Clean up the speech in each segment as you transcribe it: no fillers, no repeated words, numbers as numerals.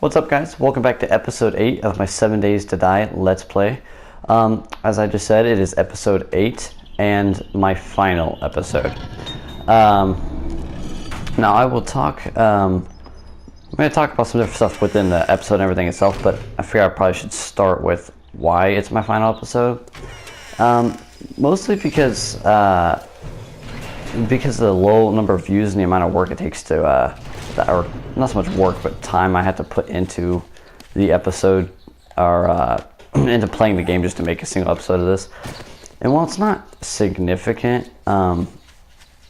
What's up, guys? Welcome back to episode 8 of my 7 Days to Die Let's Play. As I just said, it is episode 8 and my final episode. Now I will talk, I'm going to talk about some different stuff within the episode and everything itself, but I figure I probably should start with why it's my final episode. Mostly because of the low number of views and the amount of work it takes to, or not so much work, but time I had to put into the episode, or into playing the game just to make a single episode of this. And while it's not significant,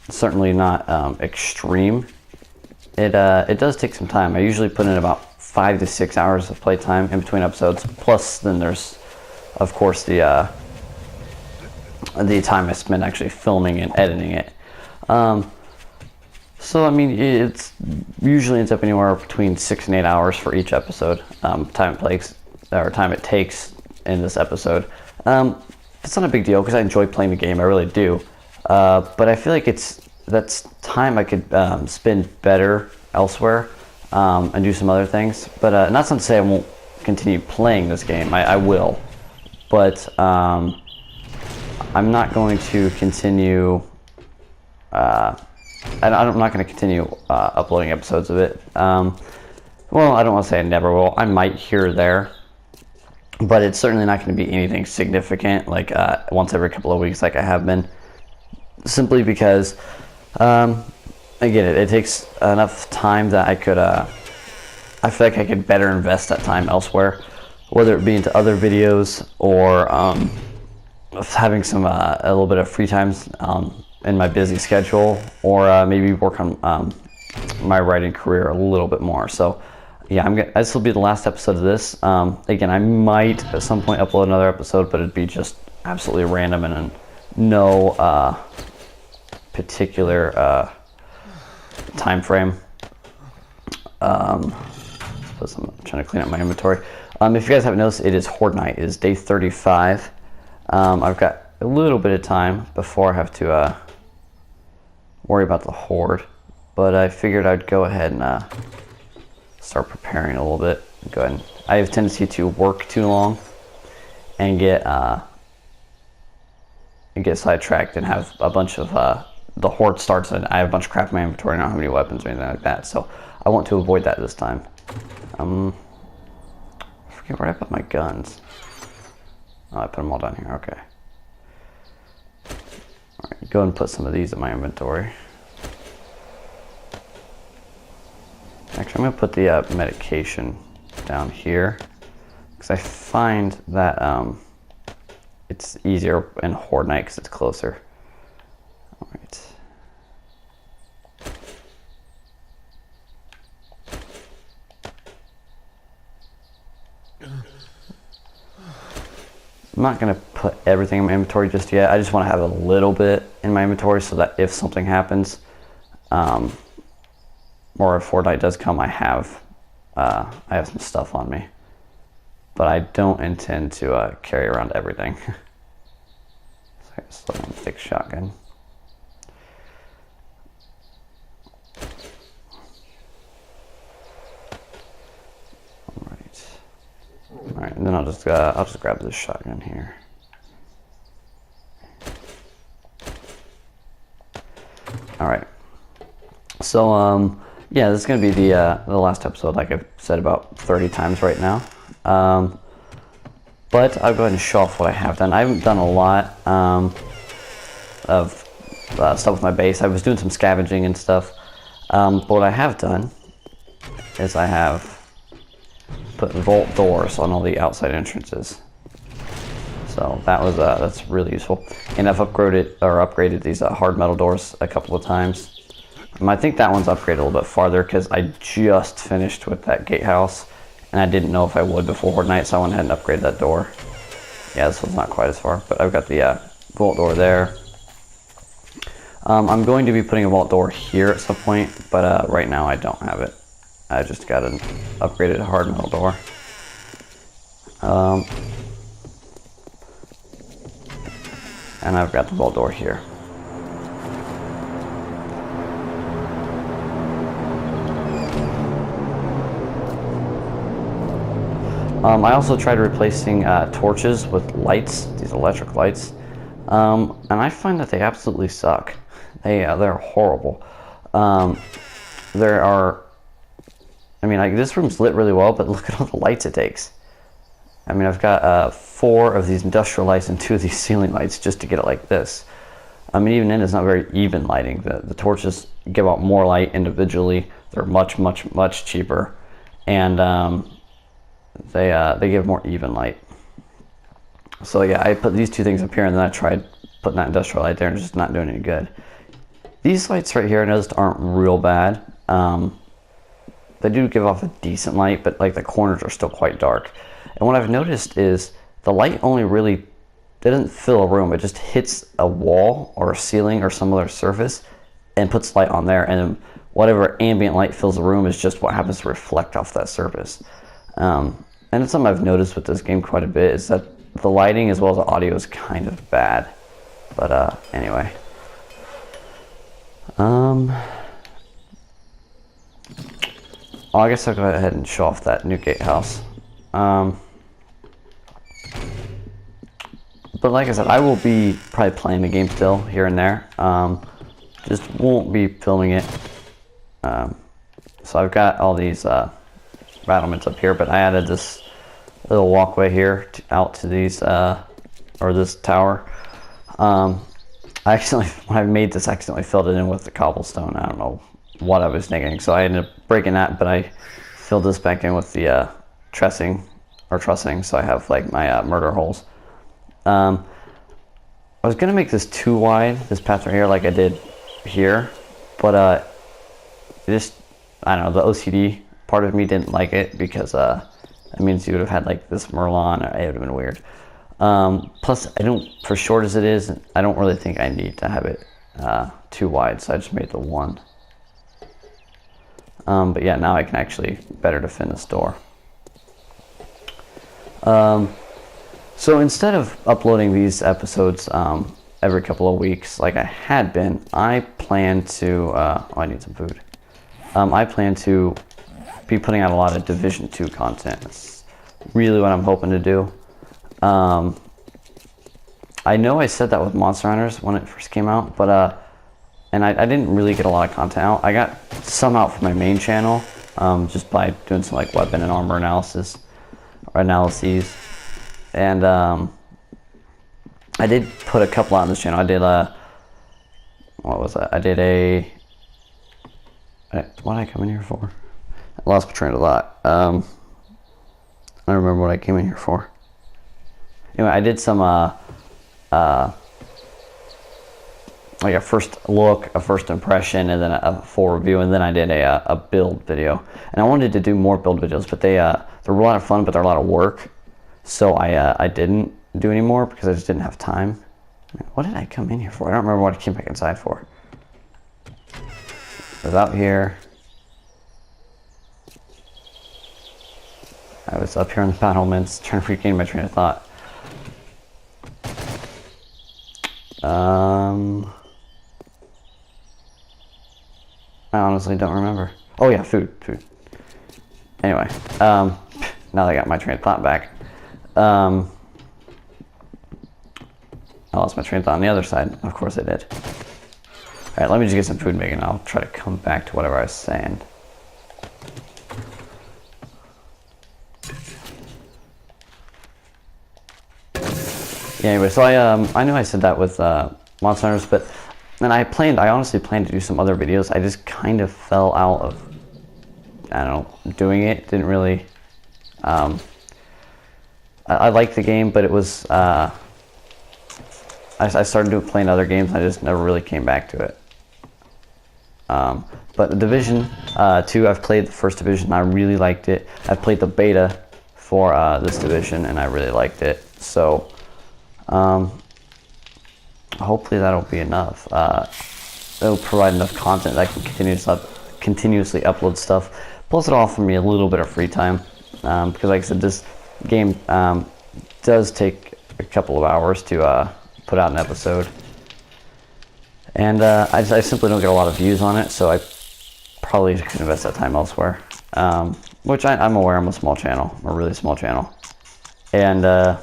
certainly not extreme, it does take some time. I usually put in about 5 to 6 hours of playtime in between episodes. Plus, then there's, of course, the time I spent actually filming and editing it. So I mean, it's usually ends up anywhere between 6 and 8 hours for each episode. Time it takes in this episode. It's not a big deal because I enjoy playing the game. I really do. But I feel like that's time I could spend better elsewhere and do some other things. But not to say I won't continue playing this game. I will. But I'm not going to continue. I'm not going to continue uploading episodes of it. Well, I don't want to say I never will. I might here or there, but it's certainly not going to be anything significant, like once every couple of weeks like I have been, simply because, again, it takes enough time that I could, I feel like I could better invest that time elsewhere, whether it be into other videos or having some, a little bit of free time in my busy schedule, or maybe work on my writing career a little bit more. So yeah, this will be the last episode of this. Again, I might at some point upload another episode, but it'd be just absolutely random and no particular time frame. I'm trying to clean up my inventory. If you guys haven't noticed, it is Horde Night. It is day 35. I've got a little bit of time before I have to worry about the horde, but I figured I'd go ahead and start preparing a little bit. Go ahead. I have a tendency to work too long and get sidetracked and have a bunch of the horde starts and I have a bunch of crap in my inventory and I don't have any weapons or anything like that. So I want to avoid that this time. I forget where I put my guns. Oh, I put them all down here. Okay. Alright, go ahead and put some of these in my inventory. Actually, I'm going to put the medication down here because I find that it's easier in Horde Night because it's closer. Alright. I'm not going to put everything in my inventory just yet. I just want to have a little bit in my inventory so that if something happens, or if Fortnite does come, I have some stuff on me. But I don't intend to carry around everything. So I just put on a thick shotgun. Alright, and then I'll just grab this shotgun here. Alright. So yeah, this is gonna be the last episode, like I've said about 30 times right now. But I'll go ahead and show off what I have done. I haven't done a lot of stuff with my base. I was doing some scavenging and stuff. But what I have done is I have put vault doors on all the outside entrances. So that was that's really useful. And I've upgraded these hard metal doors a couple of times. I think that one's upgraded a little bit farther because I just finished with that gatehouse and I didn't know if I would before Horde Night, so I went ahead and upgraded that door. Yeah, this one's not quite as far, but I've got the vault door there. I'm going to be putting a vault door here at some point, but right now I don't have it. I just got an upgraded hard metal door. And I've got the vault door here. I also tried replacing torches with lights, these electric lights, and I find that they absolutely suck. They're horrible. There are, I mean, like, this room's lit really well, but look at all the lights it takes. I mean, I've got 4 of these industrial lights and 2 of these ceiling lights just to get it like this. I mean, even then, it's not very even lighting. The torches give out more light individually. They're much, much, much cheaper, and they give more even light. So yeah, I put these 2 things up here, and then I tried putting that industrial light there, and it's just not doing any good. These lights right here, I noticed, aren't real bad. They do give off a decent light, but like the corners are still quite dark. And what I've noticed is the light only really doesn't fill a room. It just hits a wall or a ceiling or some other surface and puts light on there, and whatever ambient light fills the room is just what happens to reflect off that surface. And it's something I've noticed with this game quite a bit, is that the lighting as well as the audio is kind of bad. But anyway. Well, I guess I'll go ahead and show off that new gatehouse. But like I said, I will be probably playing the game still here and there. Just won't be filming it. So I've got all these battlements up here, but I added this little walkway here out to these, or this tower. I accidentally, when I made this, I accidentally filled it in with the cobblestone. I don't know what I was thinking, so I ended up breaking that, but I filled this back in with the trussing, so I have like my murder holes. I was gonna make this too wide, this path right here, like I did here, but just, I don't know, the OCD part of me didn't like it, because that means you would have had like this Merlon, or it would have been weird. Plus, for short as it is, I don't really think I need to have it too wide, so I just made the 1. But yeah, now I can actually better defend this door. So instead of uploading these episodes every couple of weeks like I had been, I plan to, I need some food. I plan to be putting out a lot of Division 2 content. That's really what I'm hoping to do. I know I said that with Monster Hunters when it first came out, but and I didn't really get a lot of content out. I got some out for my main channel, just by doing some like weapon and armor analyses, and I did put a couple out on this channel. I did what was that? I did what did I come in here for? I lost my train of thought. I don't remember what I came in here for. Anyway, I did some like a first look, a first impression, and then a full review, and then I did a build video. And I wanted to do more build videos, but they're a lot of fun, but they're a lot of work. So I didn't do any more because I just didn't have time. What did I come in here for? I don't remember what I came back inside for. I was out here. I was up here in the battlements trying to regain my train of thought. I honestly don't remember. Oh yeah, food. Anyway, now that I got my train of thought back, I lost my train of thought on the other side. Of course I did. Alright, let me just get some food making, and I'll try to come back to whatever I was saying. Yeah, anyway, so I know I said that with Monster Hunters, but then I honestly planned to do some other videos. I just kind of fell out of, I don't know, doing it. Didn't really, I liked the game, but it was, I started playing other games, and I just never really came back to it. But the Division 2, I've played the first Division, I really liked it. I've played the beta for this Division, and I really liked it. So, hopefully that'll be enough. It'll provide enough content that I can continuously upload stuff. Plus it'll offer me a little bit of free time, because like I said, this game does take a couple of hours to put out an episode. And I simply don't get a lot of views on it, so I probably could invest that time elsewhere. which I'm aware I'm a small channel, a really small channel. And I'm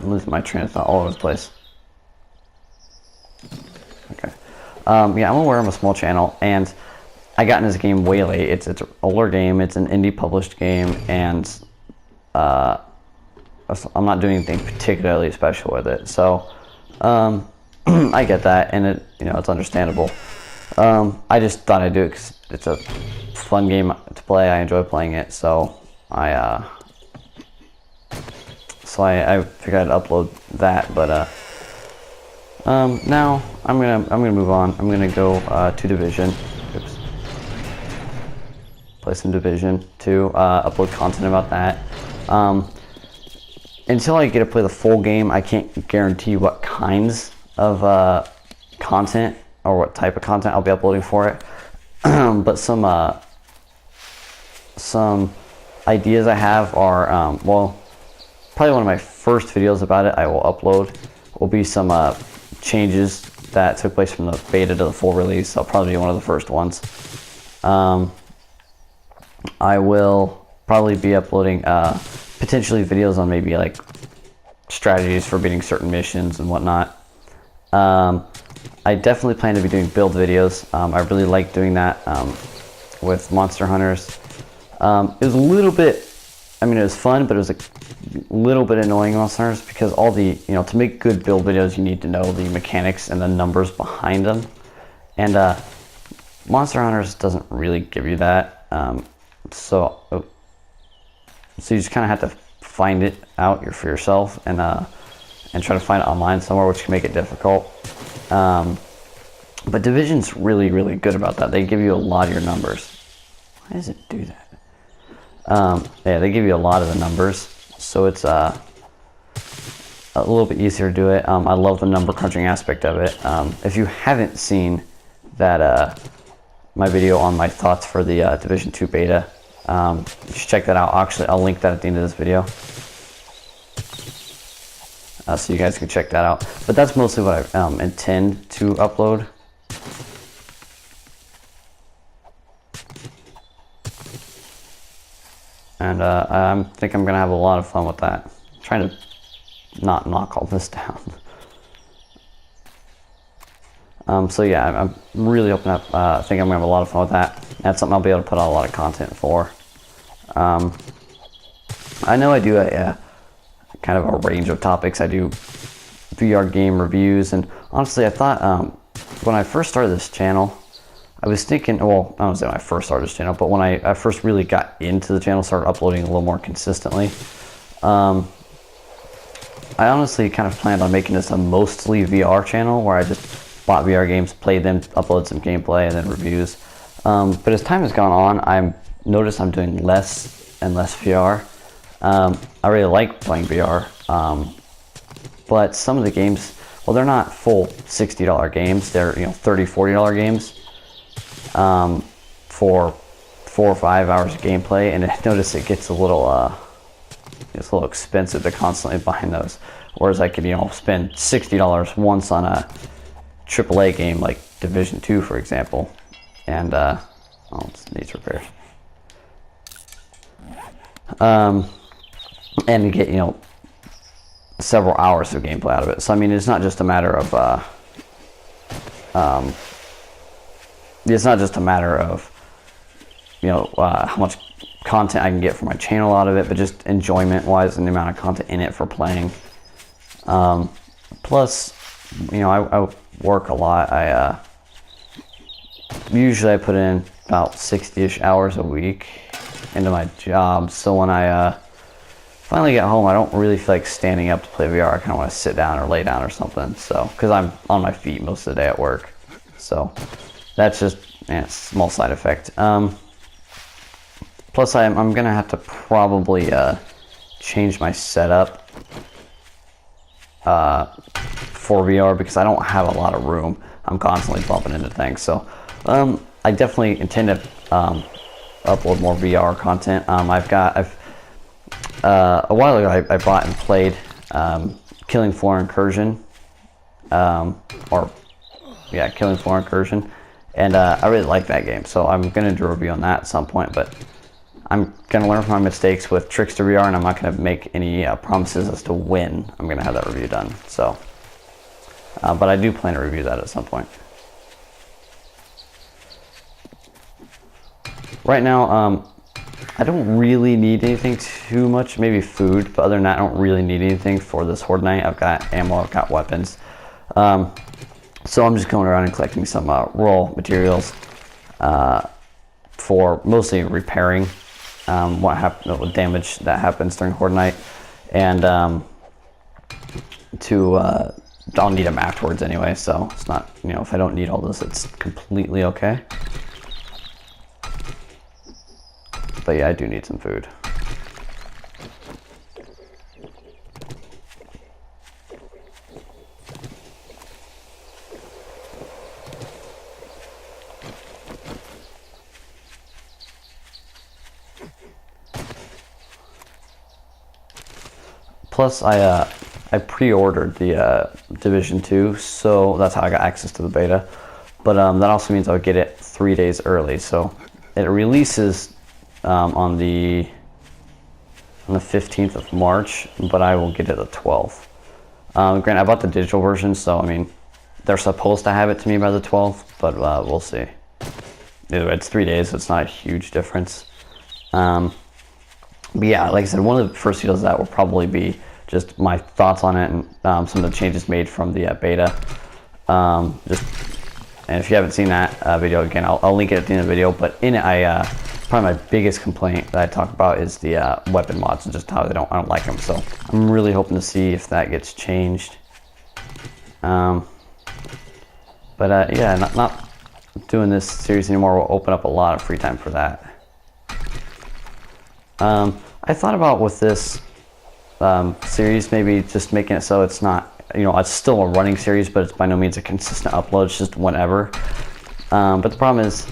losing my train of thought all over the place. Okay. Yeah, I'm aware I'm a small channel, and I got in this game way late. It's an older game. It's an indie published game, and I'm not doing anything particularly special with it. So I get that, and it's understandable. I just thought I'd do it because it's a fun game to play. I enjoy playing it, so I figured I'd upload that. But now I'm gonna move on. I'm gonna go to Division. Oops. Play some Division 2. Upload content about that. Until I get to play the full game, I can't guarantee what kinds of content or what type of content I'll be uploading for it. But some ideas I have are, well, probably one of my first videos about it I will upload will be some changes that took place from the beta to the full release. I'll probably be one of the first ones. I will probably be uploading potentially videos on maybe like strategies for beating certain missions and whatnot. I definitely plan to be doing build videos. I really like doing that with Monster Hunters. It was a little bit, it was fun, but it was a little bit annoying Monster Hunters because all the, to make good build videos, you need to know the mechanics and the numbers behind them. And Monster Hunters doesn't really give you that. So you just kind of have to find it out for yourself and try to find it online somewhere, which can make it difficult. But Division's really, really good about that. They give you a lot of your numbers. Why does it do that? Yeah, they give you a lot of the numbers, so it's a little bit easier to do it. I love the number crunching aspect of it. If you haven't seen that my video on my thoughts for the Division 2 beta, you should check that out. Actually, I'll link that at the end of this video. So you guys can check that out. But that's mostly what I intend to upload. And I think I'm going to have a lot of fun with that. I'm trying to not knock all this down. So yeah, I'm really hoping that, I think I'm going to have a lot of fun with that. That's something I'll be able to put out a lot of content for. I know I do a kind of a range of topics. I do VR game reviews, and honestly I thought when I first started this channel, I was thinking, well, I don't say when I first started this channel, but when I first really got into the channel, started uploading a little more consistently, I honestly kind of planned on making this a mostly VR channel where I just bought VR games, played them, upload some gameplay, and then reviews. But as time has gone on, I've noticed I'm doing less and less VR. I really like playing VR, but some of the games, well, they're not full $60 games. They're $30, $40 games for 4 or 5 hours of gameplay, and I notice it gets a little expensive to constantly buying those. Whereas I could spend $60 once on a AAA game like Division 2, for example, and it needs repairs. And get several hours of gameplay out of it. So it's not just a matter of how much content I can get from my channel out of it, but just enjoyment wise and the amount of content in it for playing. Plus, I work a lot. I usually put in about 60-ish hours a week into my job, so when I finally get home, I don't really feel like standing up to play VR. I kind of want to sit down or lay down or something. So, because I'm on my feet most of the day at work, so that's just a small side effect. Plus, I'm gonna have to probably change my setup for VR because I don't have a lot of room. I'm constantly bumping into things, so I definitely intend to upload more VR content. A while ago I bought and played Killing Floor Incursion, Killing Floor Incursion, and I really like that game, so I'm going to do a review on that at some point, but I'm going to learn from my mistakes with Trickster VR, and I'm not going to make any promises as to when I'm going to have that review done. So, but I do plan to review that at some point. Right now, I don't really need anything too much, maybe food, but other than that, I don't really need anything for this Horde Night. I've got ammo, I've got weapons. So I'm just going around and collecting some raw materials for mostly repairing what damage that happens during Horde Night, and I'll need them afterwards anyway, so it's not, if I don't need all this, it's completely okay. But yeah, I do need some food. Plus, I pre-ordered the Division 2, so that's how I got access to the beta. But that also means I'll get it 3 days early. So it releases on the 15th of March, but I will get it the 12th. Granted, I bought the digital version, so I mean, they're supposed to have it to me by the 12th, but we'll see. Either way, it's 3 days, so it's not a huge difference. But yeah, like I said, one of the first videos of that will probably be just my thoughts on it and some of the changes made from the beta. And if you haven't seen that video, again, I'll link it at the end of the video. But in it, probably my biggest complaint that I talk about is the weapon mods and just how I don't like them. So I'm really hoping to see if that gets changed. Yeah, not doing this series anymore will open up a lot of free time for that. I thought about with this series maybe just making it so it's not, it's still a running series, but it's by no means a consistent upload. It's just whenever. But the problem is,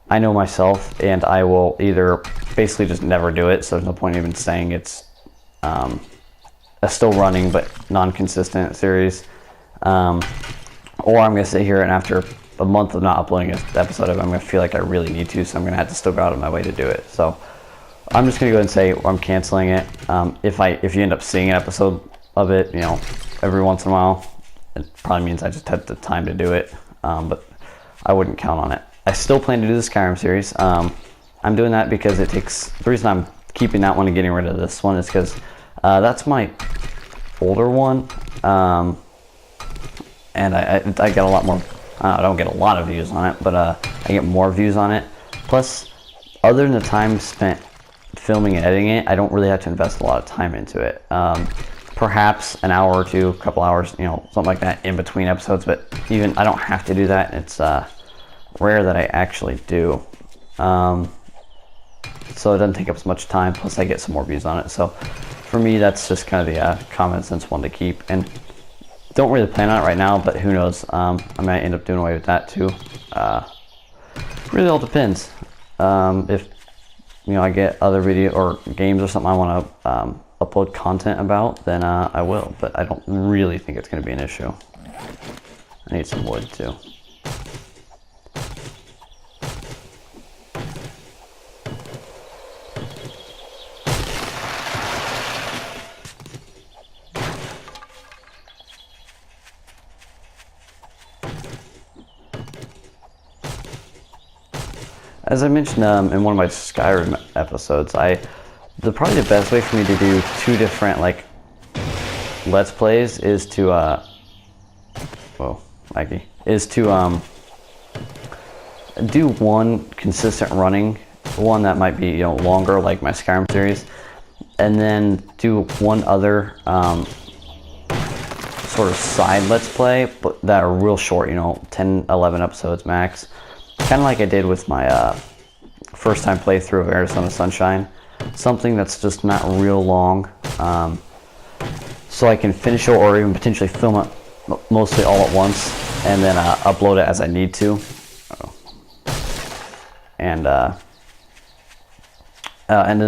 I know myself, and I will either basically just never do it, so there's no point even saying it's a still running but non-consistent series. Or I'm going to sit here and after a month of not uploading an episode of it, I'm going to feel like I really need to, so I'm going to have to still go out of my way to do it. So I'm just going to go ahead and say I'm canceling it. If you end up seeing an episode of it, every once in a while, it probably means I just had the time to do it, but I wouldn't count on it. I still plan to do the Skyrim series. I'm doing that because the reason I'm keeping that one and getting rid of this one is because that's my older one, and I get a lot more. I don't get a lot of views on it, but I get more views on it. Plus, other than the time spent filming and editing it, I don't really have to invest a lot of time into it. Perhaps an hour or two, a couple hours, something like that in between episodes, but even I don't have to do that. It's rare that I actually do. So it doesn't take up as much time, plus I get some more views on it. So for me, that's just kind of the common sense one to keep. And don't really plan on it right now, but who knows? I might end up doing away with that too. Really all depends. If I get other video or games or something I want to upload content about, then I will. But I don't really think it's going to be an issue. I need some wood too. As I mentioned in one of my Skyrim episodes, probably the best way for me to do two different Let's Plays is to do one consistent running, one that might be longer, like my Skyrim series, and then do one other sort of side Let's Play, but that are real short, 10, 11 episodes max. Kind of like I did with my first time playthrough of Arizona Sunshine. Something that's just not real long. So I can finish it or even potentially film it mostly all at once and then upload it as I need to. And then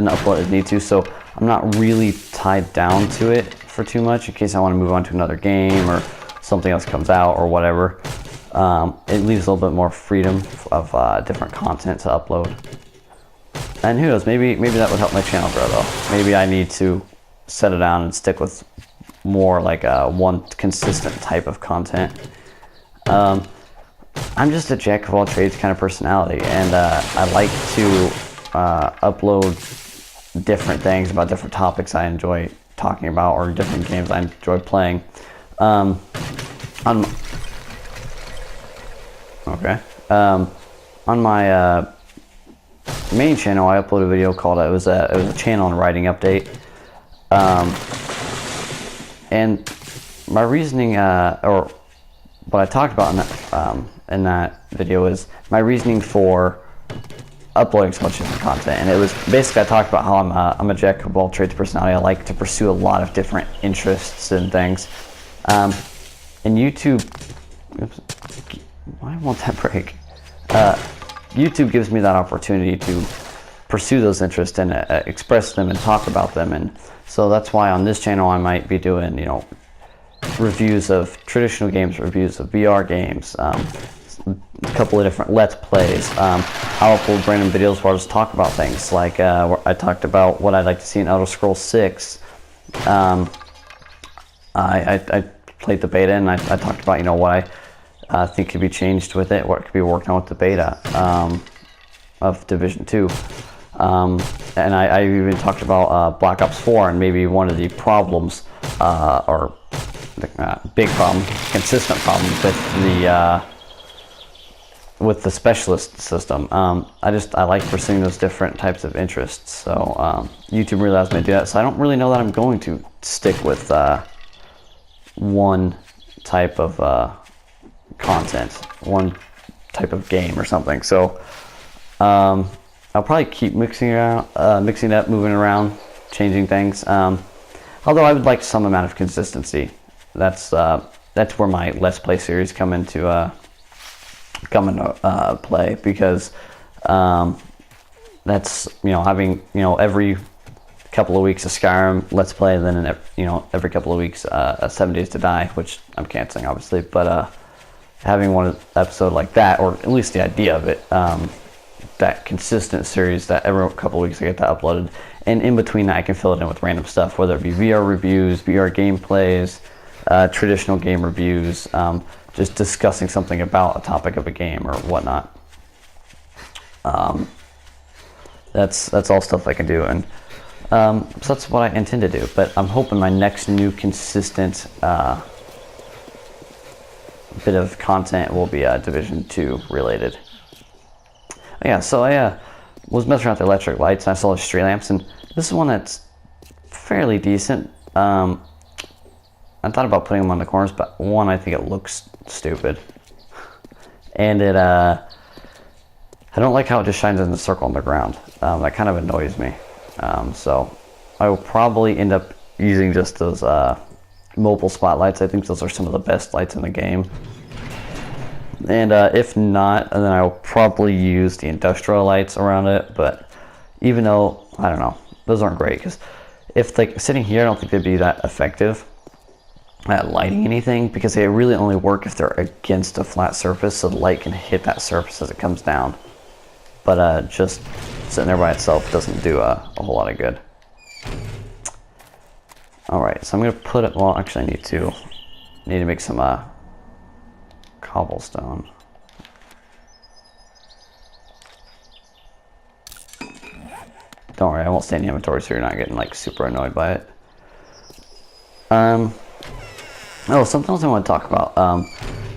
upload as I need to. So I'm not really tied down to it for too much in case I want to move on to another game or something else comes out or whatever. It leaves a little bit more freedom of different content to upload. And who knows, maybe that would help my channel grow though. Maybe I need to settle down and stick with more like one consistent type of content. I'm just a jack of all trades kind of personality, and I like to upload different things about different topics I enjoy talking about, or different games I enjoy playing. On my main channel, I uploaded a video called it was a channel and writing update, and my reasoning, or what I talked about in that video, is my reasoning for uploading so much different content. And it was basically, I talked about how I'm a jack of all trades personality. I like to pursue a lot of different interests and things. And YouTube, oops, why won't that break? YouTube gives me that opportunity to pursue those interests and express them and talk about them. And so that's why on this channel I might be doing, you know, reviews of traditional games, reviews of VR games, a couple of different Let's Plays. I'll upload random videos where I'll just talk about things, like where I talked about what I'd like to see in Elder Scrolls 6. I played the beta, and I talked about, you know, what I think could be changed with it, what could be worked on with the beta of Division 2. And I even talked about Black Ops 4, and maybe one of the problems, or big problem, consistent problem with the specialist system. I like pursuing those different types of interests. So YouTube really allows me to do that. So I don't really know that I'm going to stick with one type of content, one type of game or something. So I'll probably keep mixing it up, moving around, changing things. Although I would like some amount of consistency. That's where my Let's Play series come into play, because that's, you know, having, you know, every couple of weeks a Skyrim Let's Play, and then every couple of weeks a 7 Days to Die, which I'm canceling obviously, but having one episode like that, or at least the idea of it, that consistent series that every couple of weeks I get that uploaded, and in between that I can fill it in with random stuff, whether it be VR reviews, VR gameplays, traditional game reviews, just discussing something about a topic of a game or whatnot. That's all stuff I can do, and so that's what I intend to do. But I'm hoping my next new consistent bit of content will be Division 2 related. Yeah, so I was messing around with the electric lights, and I saw the street lamps, and this is one that's fairly decent. I thought about putting them on the corners, but one, I think it looks stupid, and I don't like how it just shines in the circle on the ground. That kind of annoys me. So I will probably end up using just those mobile spotlights. I think those are some of the best lights in the game. And if not, then I'll probably use the industrial lights around it. But even though, I don't know, those aren't great, because if like sitting here, I don't think they'd be that effective at lighting anything, because they really only work if they're against a flat surface, so the light can hit that surface as it comes down. But just sitting there by itself doesn't do a whole lot of good. Alright, so I'm going to put it, well actually I need to make some cobblestone. Don't worry, I won't stay in the inventory so you're not getting like super annoyed by it. Oh, something else I want to talk about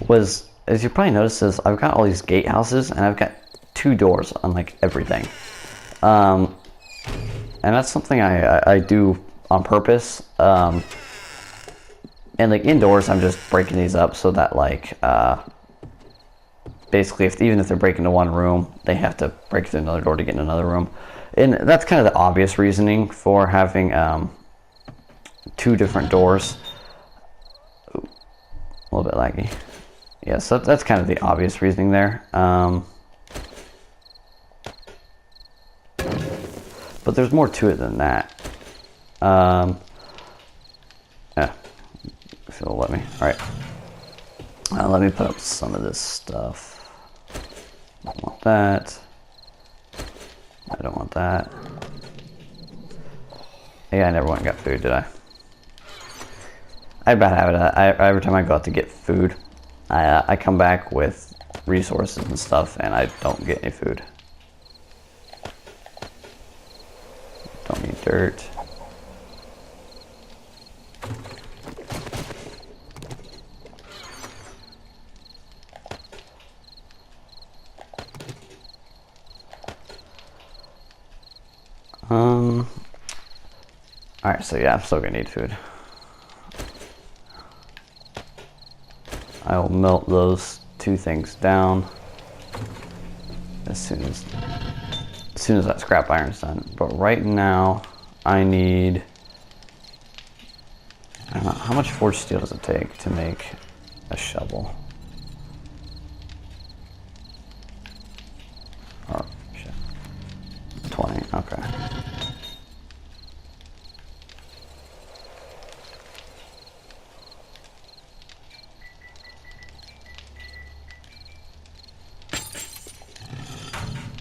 was, as you probably noticed, is I've got all these gatehouses, and I've got 2 doors on like everything. And that's something I do on purpose. And like indoors, I'm just breaking these up so that like basically, even if they're breaking into one room, they have to break through another door to get in another room. And that's kind of the obvious reasoning for having 2 different doors. A little bit laggy. Yeah, so that's kind of the obvious reasoning there. But there's more to it than that. Yeah, if it'll let me. All right. Let me put up some of this stuff. I don't want that. I don't want that. Yeah, I never went and got food, did I? I had a bad habit. Every time I go out to get food, I come back with resources and stuff, and I don't get any food. Don't need dirt. Alright, so yeah, I'm still gonna need food. I will melt those two things down as soon as that scrap iron's done. But right now, I need, I don't know, how much forged steel does it take to make a shovel? Oh, shit. 20, okay.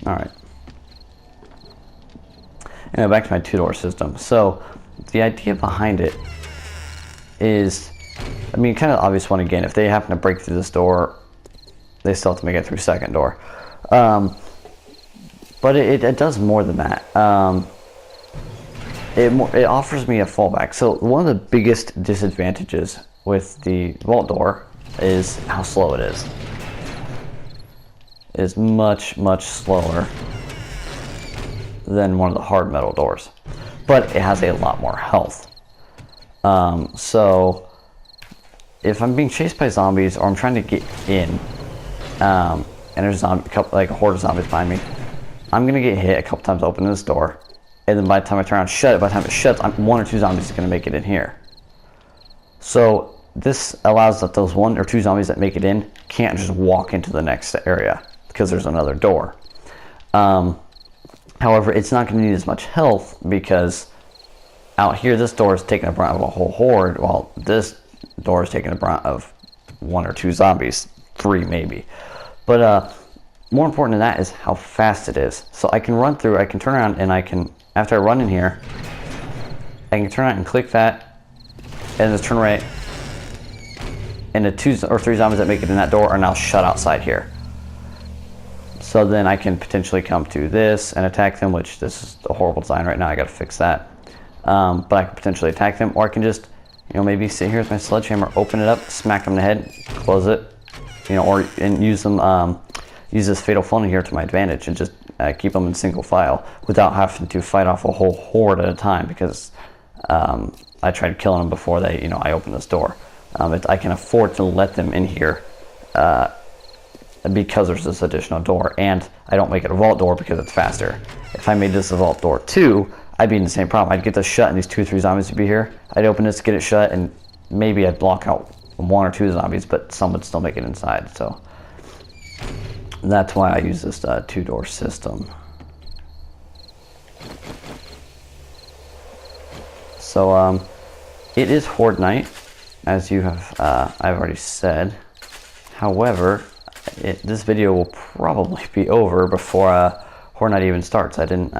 Alright. Anyway, back to my two-door system. So, the idea behind it is, I mean, kind of obvious one again. If they happen to break through this door, they still have to make it through second door. But it does more than that. It offers me a fallback. So, one of the biggest disadvantages with the vault door is how slow it is. Is much, much slower than one of the hard metal doors, but it has a lot more health. So if I'm being chased by zombies or I'm trying to get in, and there's a horde of zombies behind me, I'm gonna get hit a couple times opening this door, and then by the time I turn around and shut it, by the time it shuts, one or two zombies are gonna make it in here. So this allows that those one or two zombies that make it in can't just walk into the next area, because there's another door. However, it's not going to need as much health because out here this door is taking the brunt of a whole horde, while this door is taking the brunt of one or two zombies, 3 maybe. But more important than that is how fast it is. So I can run through, I can turn around, and I can, after I run in here, I can turn around and click that, and just turn right, and the 2 or 3 zombies that make it in that door are now shut outside here. So then I can potentially come to this and attack them, which this is a horrible design right now. I got to fix that. But I can potentially attack them, or I can just, maybe sit here with my sledgehammer, open it up, smack them in the head, close it, and use them, use this fatal funnel here to my advantage, and just keep them in single file without having to fight off a whole horde at a time, because I tried killing them before they, I opened this door. I can afford to let them in here. Because there's this additional door, and I don't make it a vault door because it's faster. If I made this a vault door 2, I'd be in the same problem. I'd get this shut and these 2 or 3 zombies would be here. I'd open this, get it shut, and maybe I'd block out 1 or 2 zombies, but some would still make it inside. So that's why I use this 2-door system. So it is horde night, as you have I've already said. However, this video will probably be over before horde night even starts. I didn't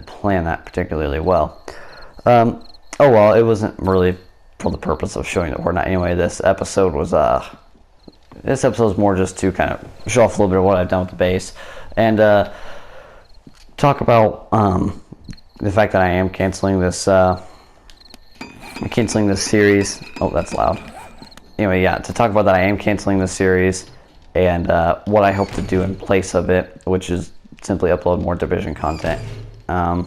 plan that particularly well. Oh well, it wasn't really for the purpose of showing the horde night anyway. This episode was more just to kind of show off a little bit of what I've done with the base, and talk about the fact that I am canceling this series. Oh, that's loud. Anyway, yeah, to talk about that, I am canceling this series, and what I hope to do in place of it, which is simply upload more Division content. In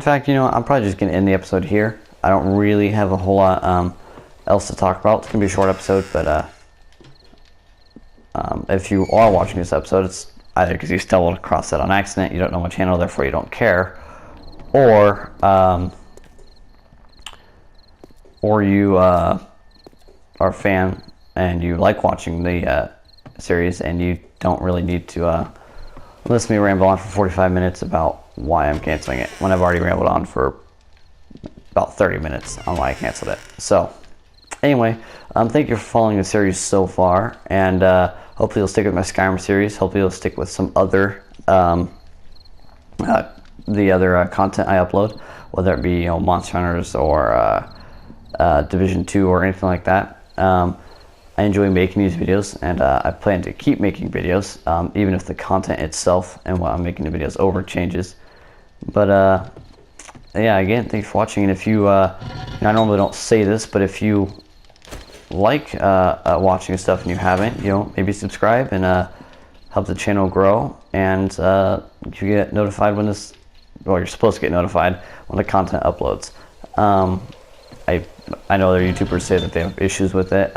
fact, I'm probably just going to end the episode here. I don't really have a whole lot else to talk about. It's going to be a short episode, but if you are watching this episode, it's either because you stumbled across it on accident, you don't know my channel, therefore you don't care, or you are a fan and you like watching the series, and you don't really need to listen to me ramble on for 45 minutes about why I'm canceling it when I've already rambled on for about 30 minutes on why I canceled it. So anyway, thank you for following the series so far, and hopefully you'll stick with my Skyrim series. Hopefully you'll stick with some other the other content I upload, whether it be Monster Hunters or Division 2 or anything like that. I enjoy making these videos, and I plan to keep making videos, even if the content itself and what I'm making the videos over changes. But yeah, again, thanks for watching. And if you, I normally don't say this, but if you like watching stuff and you haven't, maybe subscribe and help the channel grow, and you get notified when this, well, you're supposed to get notified when the content uploads. I know other YouTubers say that they have issues with it.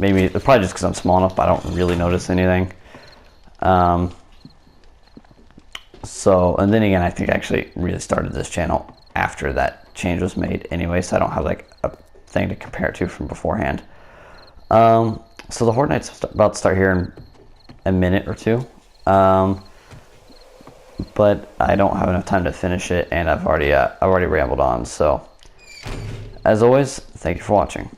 Maybe it's probably just because I'm small enough, but I don't really notice anything. So, and then again, I think I actually really started this channel after that change was made anyway, so I don't have like a thing to compare it to from beforehand. So the Horde Night's about to start here in a minute or two, but I don't have enough time to finish it, and I've already rambled on. So as always, thank you for watching.